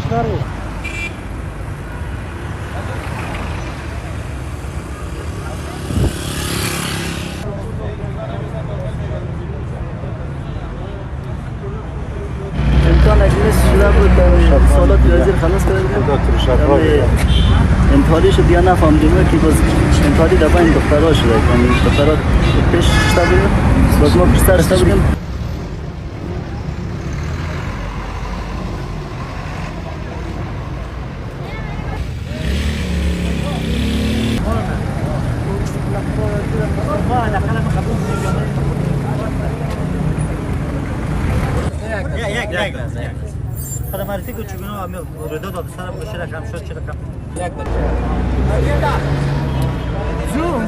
امتحان اجنس شده بود سالات وزیر خلاص کرده بود امتحانی شد یا نفهمدیم که باز امتحانی دفعه این دخترها شده یعنی دخترها پیش شده بودیم باز ما پیشتر شده بودیم یک خدا معرفی کو چگونه هم ردا داد سرم باشه رقم شد چه رقم یک زوم